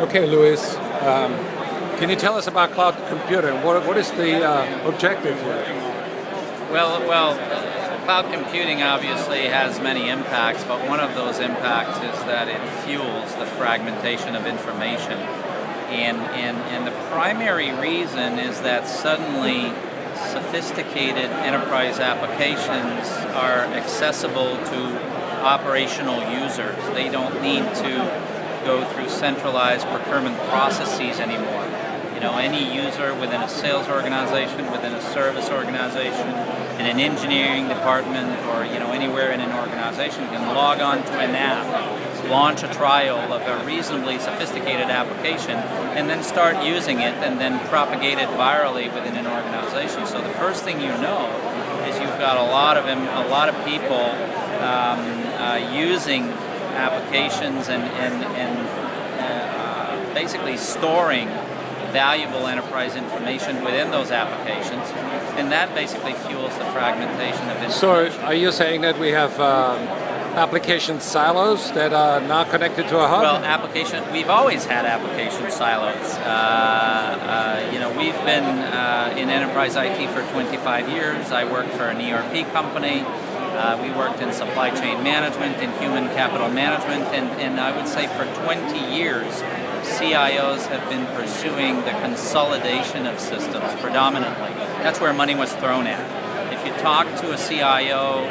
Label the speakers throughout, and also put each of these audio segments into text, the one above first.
Speaker 1: Okay, Louis, can you tell us about cloud computing? What is the objective here?
Speaker 2: Well, cloud computing obviously has many impacts, but one of those impacts is that it fuels the fragmentation of information. And the primary reason is that suddenly sophisticated enterprise applications are accessible to operational users. They don't need to go through centralized procurement processes anymore. You know, any user within a sales organization, within a service organization, in an engineering department, or anywhere in an organization can log on to an app, launch a trial of a reasonably sophisticated application, and then start using it and then propagate it virally within an organization. So the first thing you know is you've got a lot of people using applications and basically storing valuable enterprise information within those applications, and that basically fuels the fragmentation of information.
Speaker 1: So are you saying that we have application silos that are now connected to a hub?
Speaker 2: Well, we've always had application silos. We've been in enterprise IT for 25 years. I worked for an ERP company. We worked in supply chain management, in human capital management, and I would say for 20 years, CIOs have been pursuing the consolidation of systems predominantly. That's where money was thrown at. If you talk to a CIO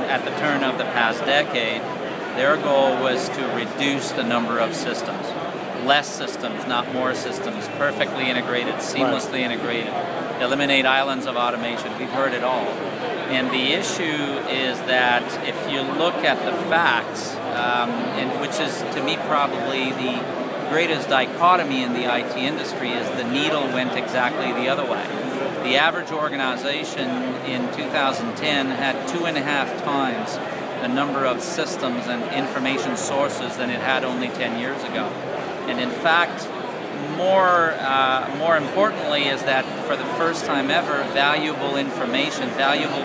Speaker 2: at the turn of the past decade, their goal was to reduce the number of systems. Less systems, not more systems, perfectly integrated, seamlessly integrated, eliminate islands of automation. We've heard it all. And the issue is that if you look at the facts, which is to me probably the greatest dichotomy in the IT industry, is the needle went exactly the other way. The average organization in 2010 had 2.5 times the number of systems and information sources than it had only 10 years ago. And in fact, more importantly is that for the first time ever, valuable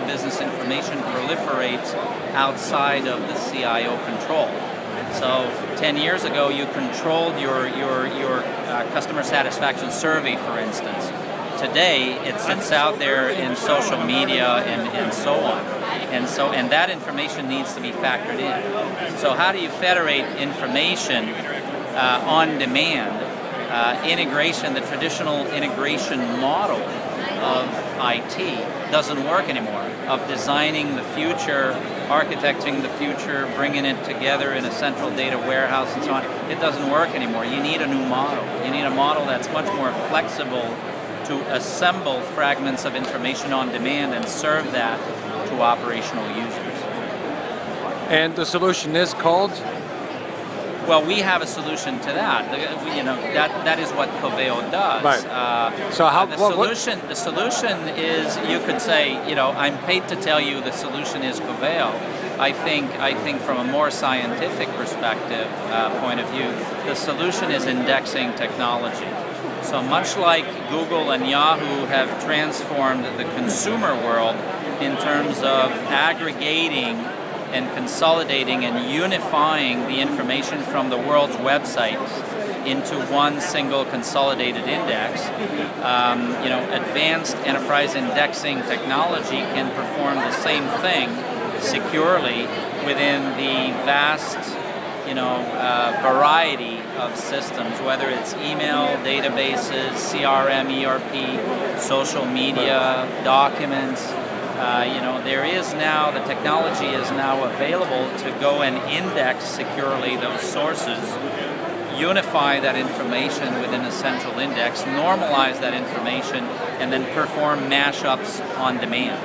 Speaker 2: business information proliferates outside of the CIO control. So 10 years ago, you controlled your customer satisfaction survey, for instance. Today, it sits out there in social media and so on. And that information needs to be factored in. So how do you federate information on demand? Integration, the traditional integration model of IT doesn't work anymore, of designing the future, architecting the future, bringing it together in a central data warehouse and so on. It doesn't work anymore. You need a new model. You need a model that's much more flexible to assemble fragments of information on demand and serve that to operational users.
Speaker 1: And the solution is called?
Speaker 2: Well, we have a solution to that. That is what Coveo does.
Speaker 1: Right. So how
Speaker 2: the solution is, you could say, I'm paid to tell you the solution is Coveo. I think from a more scientific perspective point of view, the solution is indexing technology. So much like Google and Yahoo have transformed the consumer world in terms of aggregating and consolidating and unifying the information from the world's websites into one single consolidated index, advanced enterprise indexing technology can perform the same thing securely within the vast, variety of systems, whether it's email, databases, CRM, ERP, social media, documents. The technology is now available to go and index securely those sources, unify that information within a central index, normalize that information, and then perform mashups on demand.